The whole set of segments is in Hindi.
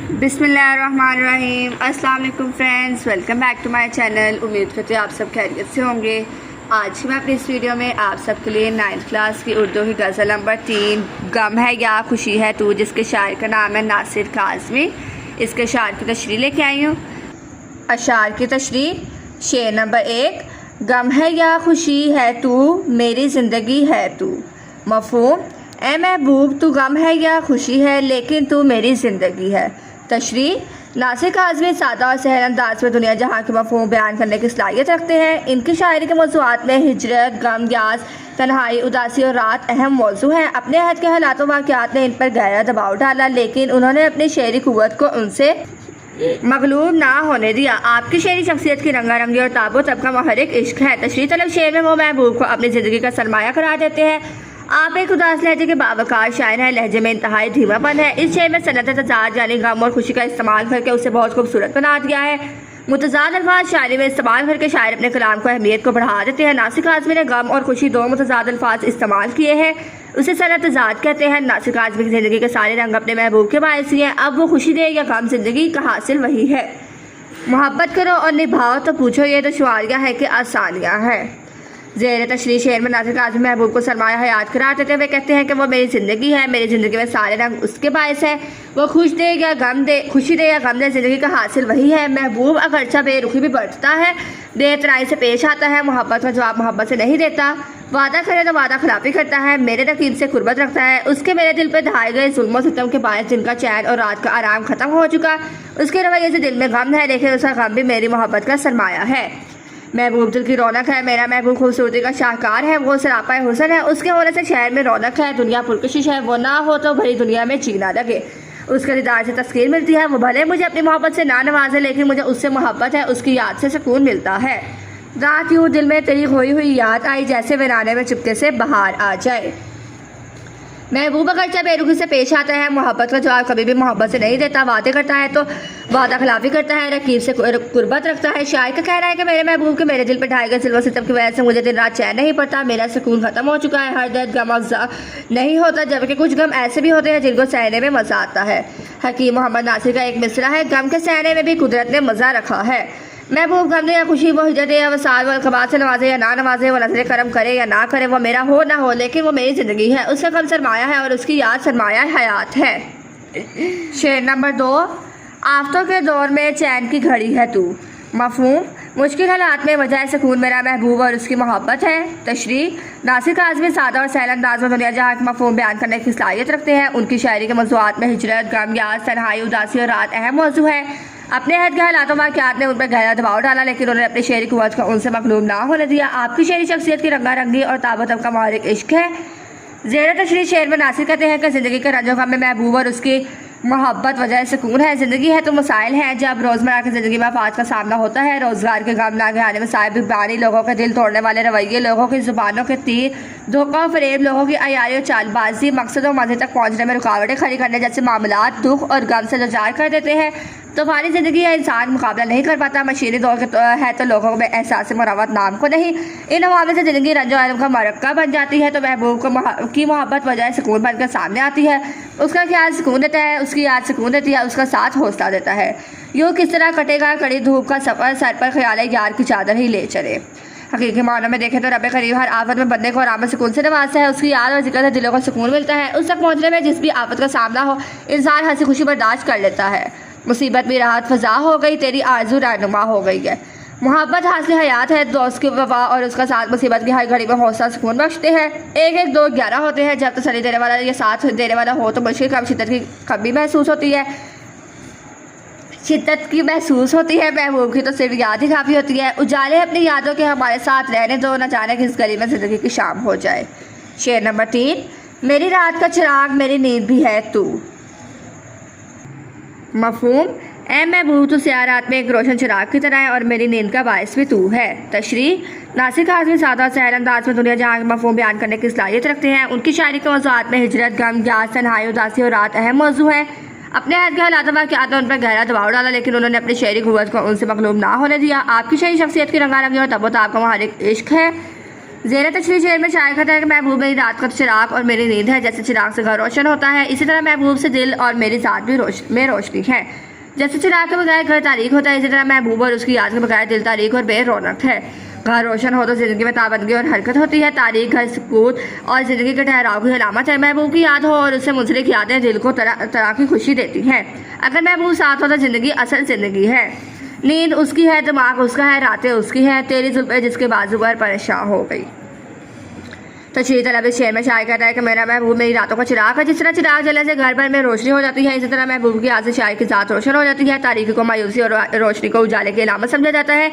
बिस्मिल्लाहिर्रहमानिर्रहीम। अस्सलाम वालेकुम friends, welcome back to my channel. उम्मीद करते हैं आप सब खैरियत से होंगे। आज मैं अपनी इस वीडियो में आप सबके लिए 9th क्लास की उर्दू की गज़ल नंबर 3 गम है या खुशी है तू, जिसके शायर का नाम है नासिर काज़मी, इसके शायर की तशरीह लेके आई हूँ। अशार की तशरीह। शेर नंबर 1, गम है या खुशी है तू, मेरी ज़िंदगी है तू। मफ़हूम, ए महबूब तू गम है या खुशी है, लेकिन तू मेरी ज़िंदगी है। तशरीह। नासिर काज़मी सादा और सहल अंदाज में दुनिया जहाँ के मफ़हूम बयान करने की सलाहियत रखते हैं। इनकी शायरी के मौज़ूआत में हिजरत, गम, यास, तन्हाई, उदासी और रात अहम मौजू हैं। अपने अहद के हालात व वाक़यात ने इन पर गहरा दबाव डाला, लेकिन उन्होंने अपनी शेरी क़ुव्वत को उनसे मगलूब ना होने दिया। आपकी शेरी शख्सियत की रंगारंगी और ताबो तब का महरिक इश्क है। तशरीह तलब शेर में वो महबूब को अपनी ज़िंदगी का सरमाया करार देते हैं। आप एक उदास लहजे के बावकार शायर हैं। लहजे में इंतहाई धीमापन है। इस शेर में सनत तजाद यानी गम और खुशी का इस्तेमाल करके उसे बहुत खूबसूरत बना दिया है। मुतजाद अल्फाज शायरी में इस्तेमाल करके शायर अपने कलाम को अहमियत को बढ़ा देते हैं। नासिर काज़मी ने गम और खुशी दो मुतजाद अल्फाज इस्तेमाल किए हैं, उसे सनत तजाद कहते हैं। नासिर काज़मी की ज़िंदगी के सारे रंग अपने महबूब के बायस ही हैं। अब वो खुशी दे या गम, ज़िंदगी का हासिल वही है। मोहब्बत करो और निभाओ तो पूछो ये दुश्वारियाँ हैं कि आसानियाँ हैं। ज़ेर तशरीह शेर में नासिर काज़मी महबूब को सरमाया हयात करार देते हुए कहते हैं कि वो मेरी ज़िंदगी है, मेरी ज़िंदगी में सारे रंग उसके बायस है। वो खुशी दे या गम दे, ज़िंदगी का हासिल वही है। महबूब अगरचा बेरुखी भी बरतता है, बेतराई से पेश आता है, मोहब्बत का जवाब मोहब्बत से नहीं देता, वादा करे तो वादा खिलाफी करता है, मेरे रकीब से कुर्बत रखता है। उसके मेरे दिल पर ढाए गए जुल्म सितम के बायस जिनका चैन और रात का आराम ख़त्म हो चुका, उसके रवैये से दिल में गम है, लेकिन उसका गम भी मेरी मोहब्बत का सरमाया है। महबूब दिल की रौनक है, मेरा महबूब खूबसूरती का शाहकार है, वो सरापा हुसन है, उसके होने से शहर में रौनक है, दुनिया पुरकशिश है, वो ना हो तो भरी दुनिया में जीना लगे। उसके दीदार से तस्कीर मिलती है, वो भले मुझे अपनी मोहब्बत से ना नवाजे, लेकिन मुझे उससे मोहब्बत है, उसकी याद से सुकून मिलता है। रात यूँ दिल में तेरी खोई हुई याद आई, जैसे वीराने में चुपके से बाहर आ जाए। महबूब अगरचा बेरुखी से पेश आता है, मोहब्बत का जवाब कभी भी मोहब्बत से नहीं देता, वादे करता है तो वादा खिलाफी करता है, रकीब से कुर्बत रखता है। शायर का कहना है कि मेरे महबूब के मेरे दिल पर ढाए गए सिल्वर सितम की वजह से मुझे दिन रात चैन नहीं पड़ता, मेरा सुकून खत्म हो चुका है, हर दर्द गम अफ़ज़ा नहीं होता, जबकि कुछ गम ऐसे भी होते हैं जिनको सहने में मज़ा आता है। हकीम मोहम्मद नासिर का एक मिसरा है, गम के सहने में भी कुदरत ने मज़ा रखा है। महबूब गम दे या खुशी, वो हिजरत या वसाल व कबात से नवाजे या ना नवाजे, वो नजर करम करे या ना करे, वो मेरा हो ना हो, लेकिन वो मेरी ज़िंदगी है, उसका गम सरमाया है और उसकी याद सरमाया हयात है। शेर नंबर 2, आफ़तों के दौर में चैन की घड़ी है तू। मफ़हूम, मुश्किल हालात में वजह सुकून मेरा महबूब और उसकी मोहब्बत है। तशरीह। नासिर काज़मी सादा और सहल अंदाज में दुनिया जहाँ के मफ़हूम बयान करने की सलाहियत रखते हैं। उनकी शायरी के मौज़ूआत में हिजरत, गम, यास, तन्हाई, उदासी और रात अहम मौजू है। अपने अहद के हालात वाक़यात ने उन पर गहरा दबाव डाला, लेकिन उन्होंने अपनी शेरी क़ुव्वत को उनसे मगलूब ना होने दिया। आपकी शेरी शख्सियत की रंगारंगी और ताबतब का महरिक इश्क है। ज़ेर तशरीह शेर में नासिर कहते हैं कि ज़िंदगी के रंजो गम में महबूब और उसकी मोहब्बत वजह सुकून है। ज़िंदगी है तो मसाइल हैं, जब रोज़मर्रा की ज़िंदगी में आफात का सामना होता है, रोज़गार के गम, नागे आने में साहिब बानी, लोगों के दिल तोड़ने वाले रवैये, लोगों की ज़ुबानों के तीर, धोखा फरेब, लोगों की अयारी और चालबाजी, मकसद और मज़े तक पहुँचने में रुकावटें खड़ी करने जैसे मामलात दुख और गम से लाचार कर देते हैं। तूफ़ानी ज़िंदगी है, इंसान मुकाबला नहीं कर पाता, मशीनी दौर के है तो लोगों में एहसास मरावत नाम को नहीं। इन हवाले से ज़िंदगी रंजो आलम का मरक्का बन जाती है, तो महबूब की मोहब्बत वजह सुकून बनकर सामने आती है। उसका ख्याल सुकून देता है, उसकी याद सुकून देती है, उसका साथ हौसला देता है। यूँ किस तरह कटेगा कड़ी धूप का सफ़र, सर पर ख्याल है यार की चादर ही ले चले। हकीकी मानों में देखें तो रब करीब हर आफत में बंदे को आराम में सुकून से नवाजता है, उसकी याद और जिक्र से दिलों को सुकून मिलता है। उस तक पहुँचने में जिस भी आफत का सामना हो, इंसान हंसी खुशी बर्दाश्त कर लेता है। मुसीबत में राहत फ़ज़ा हो गई, तेरी आरज़ू रहनुमा हो गई है। मोहब्बत हासिल हयात है, दोस्त की वफा और उसका साथ मुसीबत की हर घड़ी में हौसला सुकून बख्शते हैं। 1 1 2 11 होते हैं, जब तसल्ली देने वाला या साथ देने वाला हो तो मुश्किल कम शिद्दत की कमी महसूस होती है, शिद्दत की महसूस होती है। महबूब की तो सिर्फ याद ही काफ़ी होती है। उजाले अपनी यादों के हमारे साथ रहने दो, न जाने किस गली में ज़िंदगी की शाम हो जाए। शेर नंबर 3, मेरी रात का चिराग, मेरी नींद भी है तू। मफ़हूम, ए महबूब तू स्याह रात में एक रोशन चिराग की तरह है और मेरी नींद का बायस भी तू है। तशरीह। नासिर काज़मी सादा और सहल अंदाज में दुनिया जहाँ के मफ़हूम बयान करने की सलाहियत रखते हैं। उनकी शायरी के मौज़ूआत में हिजरत, गम, यास, तन्हाई, उदासी और रात अहम मौजू है। अपने अहद के हालात वाक़यात ने उन पर गहरा दबाव डाला, लेकिन उन्होंने अपनी शेरी क़ुव्वत को उनसे मगलूब ना होने दिया। आपकी शेरी शख्सियत की रंगारंगी और तबो ताब का महरिक इश्क है। ज़ेर तशरीह शेर में शायर कहता है कि महबूब मेरी रात का चिराग और मेरी नींद है, जैसे चिराग से घर रोशन होता है इसी तरह महबूब से दिल और मेरी ज़ात भी रोशनी है। जैसे चिराग के बगैर घर तारीख होता है इसी तरह महबूब और उसकी याद के बगैर दिल तारीख और बेरौनक है। घर रोशन हो तो ज़िंदगी में ताबंदगी और हरकत होती है, तारीख घर सुकून और ज़िंदगी के ठहराव की अलामत है। महबूब की याद हो और उससे मुंसलिक यादें दिल को तरह की खुशी देती हैं। अगर महबूब साथ हो तो ज़िंदगी असल ज़िंदगी है। नींद उसकी है, दिमाग उसका है, रातें उसकी हैं, तेरी जुल्फ़ें जिसके बाजू पर परेशान हो गई। तशरीह तलब शेर में शायर कहता है कि मेरा महबूब मेरी रातों का चिराग है। जिस तरह चिराग जलने से घर भर में रोशनी हो जाती है इसी तरह महबूब की याद से शायर की ज़ात रोशन हो जाती है। तारीकी को मायूसी और रोशनी को उजाले की अलामत समझा जाता है।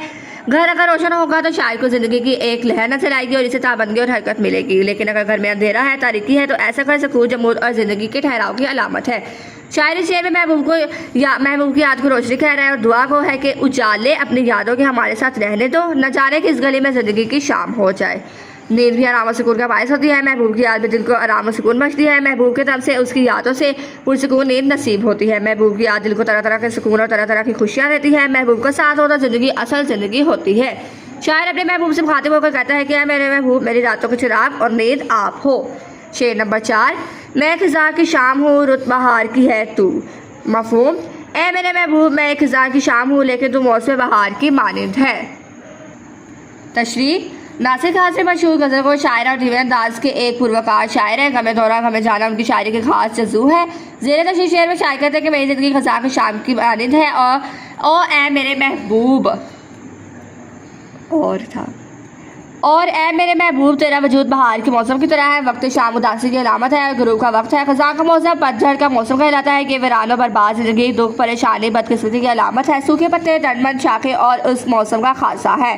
घर अगर रोशन होगा तो शायर को ज़िंदगी की एक लहर नजर आएगी और इसे ताबंदी और हरकत मिलेगी। लेकिन अगर घर में अंधेरा है, तारीकी है, तो ऐसा घर सुकून, जमूद और ज़िंदगी के ठहराव की अलामत है। शायरी शेर में महबूब की याद को रोशनी कह रहा है और दुआ को है कि उजाले अपनी यादों के हमारे साथ रहने दो, न जाने कि इस गली में ज़िंदगी की शाम हो जाए। नींद भी आराम और सुकून का बायस होती है। महबूब की याद में दिल को आराम और सुकून बख्शती है। महबूब के तरफ से उसकी यादों से पुरसुकून नींद नसीब होती है। महबूब की याद दिल को तरह तरह के सुकून और तरह तरह की खुशियाँ देती है। महबूब का साथ हो तो ज़िंदगी असल ज़िंदगी होती है। शायर अपने महबूब से मुखातिब होकर कहता है कि मेरे महबूब मेरी रातों के चिराग और नींद आप हो। शेर नंबर 4, मैं खिज़ां की शाम हूँ, रुत बहार की है तू। मफ़हूम, ए मेरे महबूब मैं एक खिज़ां की शाम हूँ लेकिन तू मौसम बहार की मानिंद है। तशरीह नासिर खान से मशहूर गज़ल को शायर और दीवान अंदाज के एक पुरवकार शायर है। गमे दौरा गमे जाना उनकी शायरी के खास जज़ू है। ज़ेर तशरीह शेर में शायर कहते हैं कि मेरी ज़िंदगी खिज़ां की शाम की मानिंद है और ए मेरे महबूब और ए मेरे महबूब तेरा वजूद बहार के मौसम की तरह है। वक्त शाम उदासी की अलामत है, गुरूब का वक्त है। खज़ां का मौसम पतझड़ का मौसम कहलाता है कि वीरान बर्बाद ज़िंदगी, दुख, परेशानी, बदकिस्मती की अलामत है। सूखे पत्ते, दंडमंद शाखें और उस मौसम का खासा है।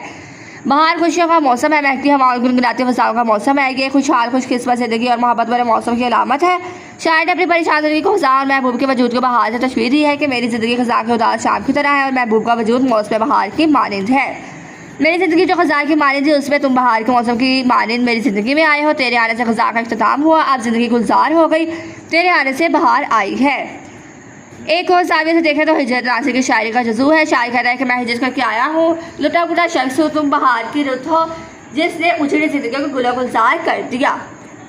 बहार खुशियों का मौसम है, महकती हवाओं, गुनगुनाती फसाओं का मौसम है। ये खुशहाल खुशकिस्मत ज़िंदगी और मोहब्बत वाले मौसम की अलामत है। शायर ने अपनी परेशान ज़िंदगी को खज़ां और महबूब के वजूद को बहार से तशबीह दी है कि मेरी ज़िंदगी खज़ां के उदास शाम की तरह है और महबूब का वजूद मौसम बहार की मानिंद है। मेरी ज़िंदगी जो खज़ां की मानिंद थी उसमें तुम बहार के मौसम की मानिंद मेरी ज़िंदगी में आए हो। तेरे आने से खज़ां का इख्तिताम हुआ, अब ज़िंदगी गुलजार हो गई, तेरे आने से बहार आई है। एक और जाविये से देखें तो हिजरत नासिर की शायरी का जज़ू है। शायर कहता है कि मैं हिजरत करके आया हूँ, लुटा पुटा शख्स हूँ, तुम बहार की रुत हो जिसने उजड़ी ज़िंदगी को गुला गुलजार कर दिया।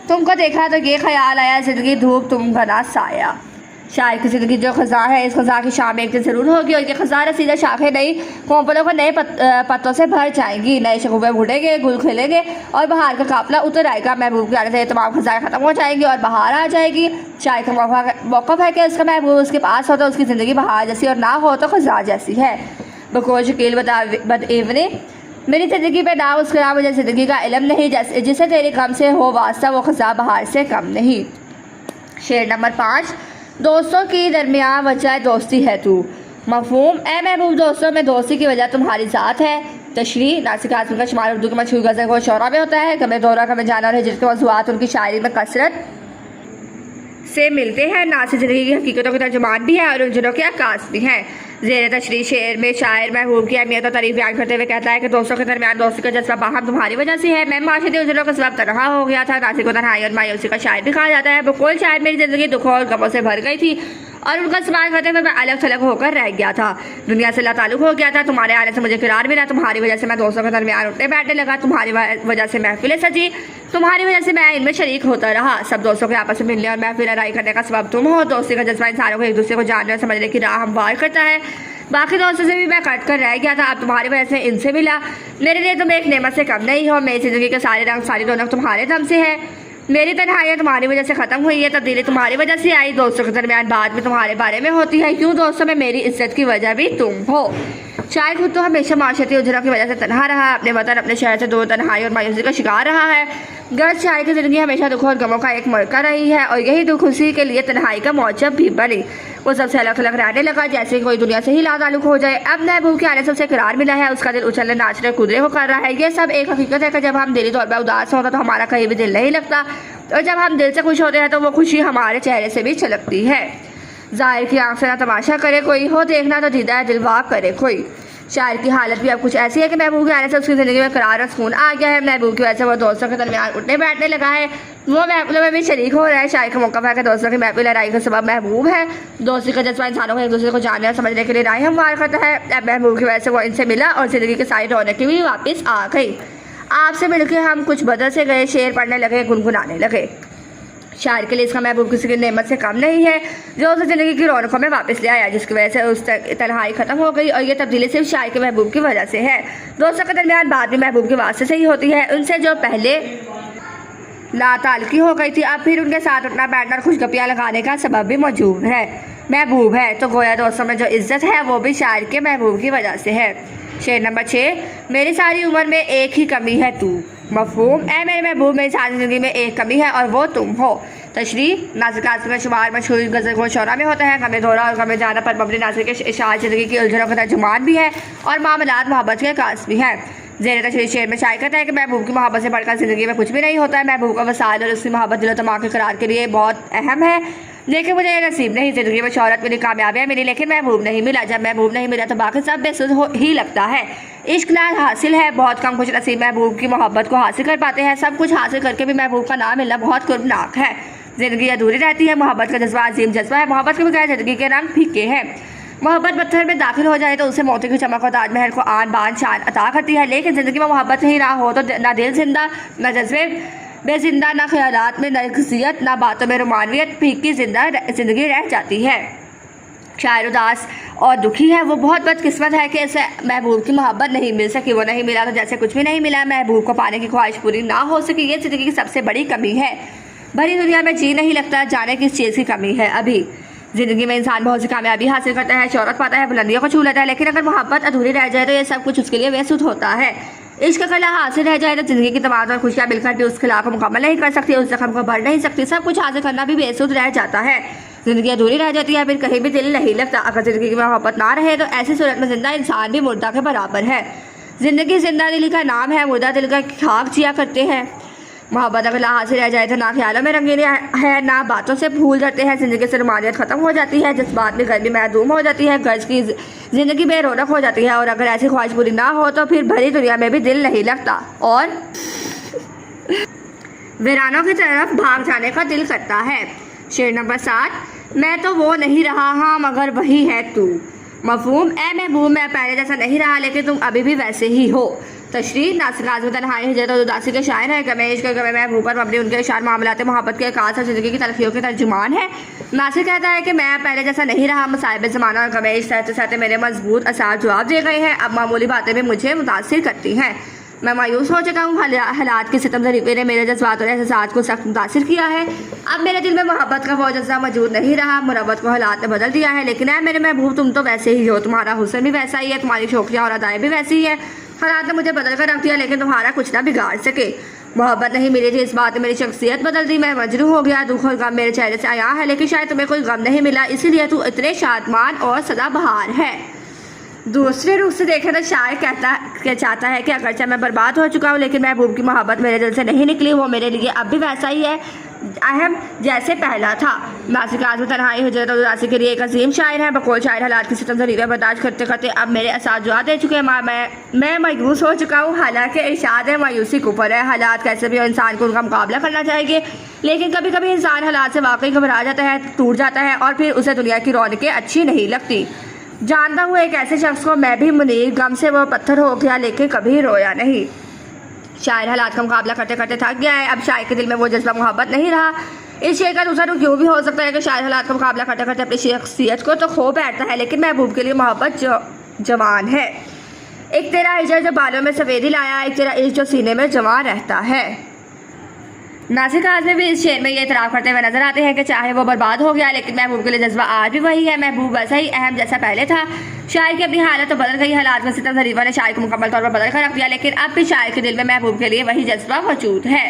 तुमको देखा तो ये ख्याल आया, ज़िंदगी धूप तुम घना साया। शायर की ज़िंदगी जो खज़ां है, इस खज़ां की शाम एक दिन ज़रूर होगी और ये खज़ां रसीदा शाखें नई कोंपलों को नए पत्तों से भर जाएंगी। नए शगुफे उड़ेंगे, गुल खिलेंगे और बहार का काफिला उतर आएगा। महबूब के आने से तमाम खज़ाएं ख़त्म हो जाएंगी और बहार आ जाएगी। शायर का मौक़िफ़ है कि उसका महबूब उसके पास हो तो उसकी ज़िंदगी बहार जैसी और ना हो तो खज़ां जैसी है। बकोर शकील बदएवने मेरी ज़िंदगी पे ना मुस्कुरा, मुझे ज़िंदगी का इल्म नहीं, जिसे तेरे गम से हो वास्ता वो खज़ां बहार से कम नहीं। शेर नंबर 5, दोस्तों की दरमियान वजह दोस्ती है तू। मफ़हूम, ए महबूब दोस्तों में दोस्ती की वजह तुम्हारी ज़ात है। तशरीह नासिर खान का शुमार उर्दू के मशहूर गज़ल को शौरा में होता है। गमे दौरा गमे जाना और हिजरत के मौज़ूआत उनकी शायरी में कसरत से मिलते हैं। नासिर ज़िंदगी की हकीकतों के तर्जुमान भी है और उलझनों के अक्कास भी हैं। ज़ेर तशरीह शेर में शायर महबूब की अहमियत और तारीफ बयान करते हुए कहता है कि दोस्तों के दरमियान दोस्ती का जज्बा बाहम तुम्हारी वजह से है। मैं माशरे उलझनों का सबब तनहा हो गया था। नासिर को तन्हाई और मायूसी का शायर भी कहा जाता है। बकुल शायर मेरी ज़िंदगी दुखों और गमों से भर गई थी और उनका इस्तेमाल करते हुए मैं अलग थलग होकर रह गया था, दुनिया से ताल्लुक़ हो गया था। तुम्हारे आने से मुझे करार मिला, तुम्हारी वजह से मैं दोस्तों के दरमियान उठने बैठने लगा, तुम्हारी वजह से महफिलें सजी, तुम्हारी वजह से मैं इनमें शरीक होता रहा। सब दोस्तों के आपस में मिलने और महफिल लड़ाई करने का सबब तुम हो। दोस्ती का जज्बा इंसानों को एक दूसरे को जानने और समझने की राह हमवार करता है। बाकी दोस्तों से भी मैं कट कर रह गया था, अब तुम्हारी वजह से इनसे मिला। मेरे लिए तुम एक नेमत से कम नहीं हो। मेरी ज़िंदगी के सारे रंग सारी रौनक तुम्हारे दम से है। मेरी तन्हाइयाँ तुम्हारी वजह से ख़त्म हुई है, तब्दीली तुम्हारी वजह से आई। दोस्तों के दरमियान बात भी तुम्हारे बारे में होती है, क्यों दोस्तों में मेरी इज्जत की वजह भी तुम हो। शायद खुद तो हमेशा माशरती उलझनों की वजह से तनहा रहा, अपने वतन अपने शहर से दूर तन्हाई और मायूसी का शिकार रहा है। गर्ज शायर की ज़िंदगी हमेशा दुखों और गमों का एक मरका रही है और यही दुख उसी के लिए तन्हाई का मौजब भी बनी। वो सबसे अलग थलग रहने लगा, जैसे कोई दुनिया से ही लाताल्लुक हो जाए। अब महबूब के आने से उसे करार मिला है, उसका दिल उछलने नाचने कूदने को कर रहा है। ये सब एक हकीकत है कि जब हम दिली तौर पर उदास होता तो हमारा कहीं भी दिल नहीं लगता और जब हम दिल से खुश होते हैं तो वो खुशी हमारे चेहरे से भी छलकती है। ज़ाहिर की आंख से ना तमाशा करे कोई, हो देखना तो दीदा दिलवा करे कोई। शायर की हालत भी अब कुछ ऐसी है कि महबूब के आने से उसकी ज़िंदगी में करार और सुकून आ गया है। महबूब की वजह से वो दोस्तों के दरमियान उठने बैठने लगा है, वो महफिलों में भी शरीक हो रहा है। शायर का मौक़िफ़ है कि दोस्तों की महफिल लड़ाई का सबब महबूब है। दोस्ती का जज्बा इंसानों को एक दूसरे को जानने और समझने के लिए राह हमवार करता है। अब महबूब की वजह से वो इनसे मिला और ज़िंदगी के सारी रौनक भी वापस आ गई। आपसे मिलके हम कुछ बदल से गए, शेर पढ़ने लगे, गुनगुनाने लगे। शायर के लिए इसका महबूब किसी की नेमत से कम नहीं है जो उसे ज़िंदगी की रौनकों में वापस ले आया, जिसकी वजह से उस तन्हाई ख़त्म हो गई। और ये तब्दीली सिर्फ शायर के महबूब की वजह से है। दोस्तों के दरमियान बात भी महबूब के वास्ते से ही होती है। उनसे जो पहले लाताल्लुकी हो गई थी, अब फिर उनके साथ उठना बैठना और खुशगपियाँ लगाने का सबब भी मौजूद है। महबूब है तो गोया दोस्तों में जो इज्जत है वो भी शायर के महबूब की वजह से है। शेर नंबर 6, मेरी सारी उम्र में एक ही कमी है तू। मफहूम, ए मेरे महबूब, मेरी सारी ज़िंदगी में एक कमी है और वो तुम हो। तशरीह, नाज़िर में शुमार मशहूर गज़ल को शौरा में होता है। गमे दौरा और गमे जाना पर मबनी नाज़िर के इशार ज़िंदगी की उलझनों का तर्जुमान भी है और मामलात मोहब्बत के कास भी है। ज़ेर तशरीह शेर में शायर कहता है कि महबूब की मोहब्बत से बढ़कर ज़िंदगी में कुछ भी नहीं होता है। महबूब का वसाइल और उसकी मोहब्बत दिलो तमाम के करार के लिए बहुत अहम है, लेकिन मुझे ये नसीब नहीं। ज़िंदगी में शौहरत मिली, कामयाबियाँ मिली, लेकिन महबूब नहीं मिला। जब महबूब नहीं मिला तो बाकी सब बेसुध ही लगता है। इश्क ना हासिल है, बहुत कम खुश नसीब महबूब की मोहब्बत को हासिल कर पाते हैं। सब कुछ हासिल करके भी महबूब का ना मिलना बहुत कुर्बनाक है। ज़िंदगी अधूरी रहती है। मोहब्बत का जज्बा अजीम जज्बा है। मोहब्बत के बगैर ज़िंदगी के रंग फीके हैं। मोहब्बत पत्थर में दाखिल हो जाए तो उसे मोती की चमक और ताजमहल को आन बान शान अता करती है, लेकिन ज़िंदगी में मोहब्बत नहीं रहा हो तो ना दिल जिंदा, ना जज्बे बेजिंदा, ना ख्यालात में नरगिसियत, ना बातों में रोमानियत, फीकी जिंदगी रह जाती है। शायर उदास और दुखी है। वो बहुत बदकिस्मत है कि इसे महबूब की मोहब्बत नहीं मिल सकी। वो नहीं मिला तो जैसे कुछ भी नहीं मिला। महबूब को पाने की ख्वाहिश पूरी ना हो सकी, ये ज़िंदगी की सबसे बड़ी कमी है। भरी दुनिया में जी नहीं लगता, जाने किस चीज़ की कमी है। अभी ज़िंदगी में इंसान बहुत सी कामयाबी हासिल करता है, शौहरत पाता है, बुलंदियों को छू लेता है, लेकिन अगर मोहब्बत अधूरी रह जाए तो ये सब कुछ उसके लिए बेसुध होता है। इश्क कला हासिल रह जाए तो ज़िंदगी की तमाम और खुशियाँ मिलकर भी उस खिला को मुकम्मल नहीं कर सकती, उस जख्म को भर नहीं सकती। सब कुछ हासिल करना भी बेसुध रह जाता है। ज़िंदगी अधूरी रह जाती है, फिर कहीं भी दिल नहीं लगता। अगर ज़िंदगी की मोहब्बत ना रहे तो ऐसी सूरत में जिंदा इंसान भी मुर्दा के बराबर है। ज़िंदगी जिंदा दिली का नाम है, मुर्दा दिल का खाक जिया करते हैं। मोहब्बत अगर हासिल रह जाए तो ना ख्यालों में रंगीन है, ना बातों से भूल जाते हैं। ज़िंदगी से रोमानियत ख़त्म हो जाती है, जज्बात में गर्मी महदूम हो जाती है, गर्ज की ज़िंदगी बेरौनक हो जाती है। और अगर ऐसी ख्वाहिश पूरी ना हो तो फिर भरी दुनिया में भी दिल नहीं लगता और वीरानों की तरफ भाग जाने का दिल करता है। शेर नंबर 7, मैं तो वो नहीं रहा हाँ मगर वही है तू। मफहूम, ए महबूब, मैं पहले जैसा नहीं रहा लेकिन तुम अभी भी वैसे ही हो। तशरीह, नाज़िर तन्हाई हिजरत और उदासी के शायर है। गमे इश्क गमे महबूब पर मबनी उनके इशार मामलात मोहब्बत के खास और ज़िंदगी की तलखियों के तर्जुमान है। नासिर कहता है कि मैं पहले जैसा नहीं रहा। मसाइब ज़माना और गमे इश्क सहते सहते मेरे मजबूत आसार जवाब दे गए हैं। अब मामूली बातें भी मुझे मुतासिर करती हैं। मैं मायूस हो चुका हूँ। हालात की सितम ज़रीफ़े ने मेरे जज्बात और एहसास को सख्त मुतासिर किया है। अब मेरे दिल में मोहब्बत का वो जज्बा मौजूद नहीं रहा। मुरब्बत को हालात ने बदल दिया है, लेकिन है मेरे महबूब, तुम तो वैसे ही हो। तुम्हारा हुस्न भी वैसा ही है, तुम्हारी शौकियाँ और अदाएँ भी वैसी ही है। हालात ने मुझे बदल कर रख दिया, लेकिन तुम्हारा कुछ ना बिगाड़ सके। मोहब्बत नहीं मिली थी, इस बात ने मेरी शख्सियत बदल दी। मैं मजरूह हो गया, दुख और गम मेरे चेहरे से आया है, लेकिन शायद तुम्हें कोई गम नहीं मिला, इसीलिए तू इतने शादमान और सदाबहार है। दूसरे रुख से देखें तो शायर चाहता है कि अगरचे मैं बर्बाद हो चुका हूँ, लेकिन महबूब की मोहब्बत मेरे दिल से नहीं निकली। वो मेरे लिए अब भी वैसा ही है अहम जैसे पहला था। नासिर आज़म तन्हाई हिजरत और उदासी के लिए एक अजीम शायर है। बकौल शायर हालात की सितम ज़रीफ़े बर्दाश्त करते करते अब मेरे एहसास जुआ दे चुके हैं। मैं मायूस हो चुका हूँ। हालांकि इरशाद है मायूसी कुफर है। हालात कैसे भी हो, इंसान को उनका मुकाबला करना चाहिए, लेकिन कभी कभी इंसान हालात से वाकई घबरा जाता है, टूट जाता है और फिर उसे दुनिया की रौनकें अच्छी नहीं लगती। जानता हूँ एक ऐसे शख्स को, मैं भी मुनीर, गम से वो पत्थर हो गया लेकिन कभी रोया नहीं। शायर हालात का मुकाबला करते करते थक गया है। अब शायर के दिल में वो जज्बा मोहब्बत नहीं रहा। इस शेर का दूसरा रुख यूँ भी हो सकता है कि शायर हालात का मुकाबला करते करते अपनी शख्सियत को तो खो बैठता है, लेकिन महबूब के लिए मोहब्बत जवान है। एक तेरा हिजर जो बालों में सफ़ेदी लाया, एक तेरा इश्क जो सीने में जवान रहता है। नासिर आज़मी भी इस शेर में ये इतराफ़ करते हुए नजर आते हैं कि चाहे वो बर्बाद हो गया, लेकिन महबूब के लिए जज्बा आज भी वही है। महबूब वैसा ही अहम जैसा पहले था। शायर की अपनी हालत तो बदल गई, हालात में सितम ज़रीफ़ा ने शायर को मुकम्मल तौर पर बदल कर रख दिया, लेकिन अब भी शायर के दिल में महबूब के लिए वही जज्बा मौजूद है।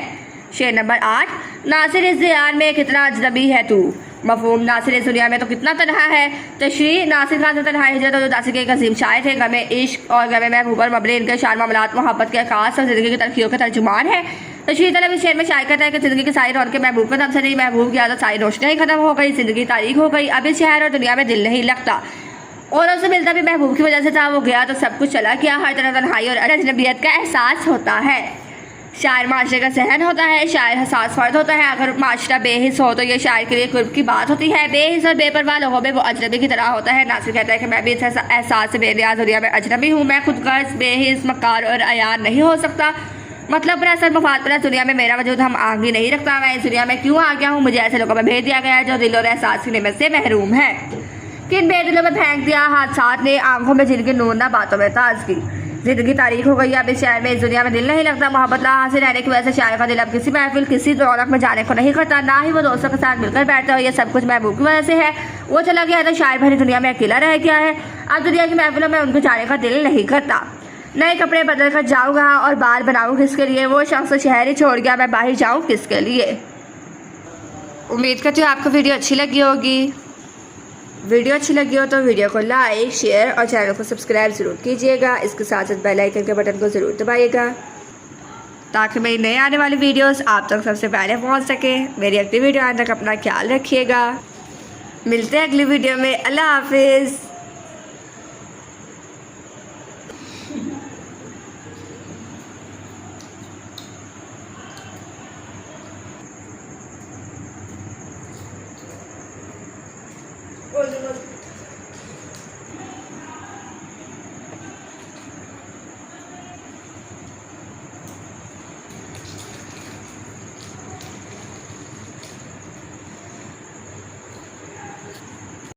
शेर नंबर 8, नासिर इस ज़ियान में कितना अजनबी है तू। मफहूम, नासिर इस दुनिया में तो कितना तन्हा है। तशरीह, नासिर खान तन्हाई हिजरत और उदासी के एक अजीम शायर थे। गमे इश्क और गमे महबूब पर मबनी इनके शार मामलात मोहब्बत के खास और ज़िंदगी की तलखियों के तर्जुमान है। तशरीह तलब इस शेर में शायर कहता है कि ज़िंदगी की सारी रौनकें महबूब के दम से नहीं, महबूब की आदत सारी रोशनी ही खत्म हो गई, ज़िंदगी तारीख हो गई। अब इस शहर और दुनिया में दिल नहीं लगता। और उससे मिलता भी महबूब की वजह से था। वो गया तो सब कुछ चला गया। हर तरह तन्हाई और अजनबियत का एहसास होता है। शायर माशरे का सहन होता है, शायर हसास फर्द होता है। अगर माशरा बेहिस हो तो ये शायर के लिए कुर्ब की बात होती है। बेहिस और बेपरवाह लोगों में वो अजनबी की तरह होता है। नासिर कहता है कि मैं भी इस एहसास से बेनियाज दुनिया में अजनबी हूँ। मैं खुद गर्ज, बेहिस, मक्कार और अयार नहीं हो सकता। मतलब अपने असल मफाद पर इस दुनिया में मेरा वजूद हम आगे नहीं रखता। मैं इस दुनिया में क्यों आ गया हूँ, मुझे ऐसे लोगों में भेज दिया गया है जो दिल और एहसास की नेमत से महरूम है। किन बेदिलों में फेंक दिया हादसात ने, आंखों में जिनके नूर ना बातों में ताजगी। जिंदगी तारीख हो गई है, अब इस शहर में इस दुनिया में दिल नहीं लगता। मोहब्बत ला हासिल रहने की वजह से शायर का दिल अब किसी महफिल किसी रौनक में जाने को नहीं करता, ना ही वो दोस्तों के साथ मिलकर बैठता हो। ये सब कुछ महबूब की वजह से है। वो चला गया है तो शायर भरी दुनिया में अकेला रह गया है। अब दुनिया की महफिलों में उनको जाने का दिल नहीं करता। नए कपड़े बदल कर जाऊँगा और बाल बनाऊँ किसके लिए, वो शख्स शहर ही छोड़ गया, मैं बाहर जाऊँ किसके लिए। उम्मीद करती हूँ आपको वीडियो अच्छी लगी होगी। वीडियो अच्छी लगी हो तो वीडियो को लाइक शेयर और चैनल को सब्सक्राइब ज़रूर कीजिएगा। इसके साथ साथ बेल आइकन के बटन को ज़रूर दबाइएगा ताकि मेरी नए आने वाली वीडियोस आप तक सबसे पहले पहुंच सके। मेरी अगली वीडियो आने तक अपना ख्याल रखिएगा। मिलते हैं अगली वीडियो में। अल्लाह हाफिज़।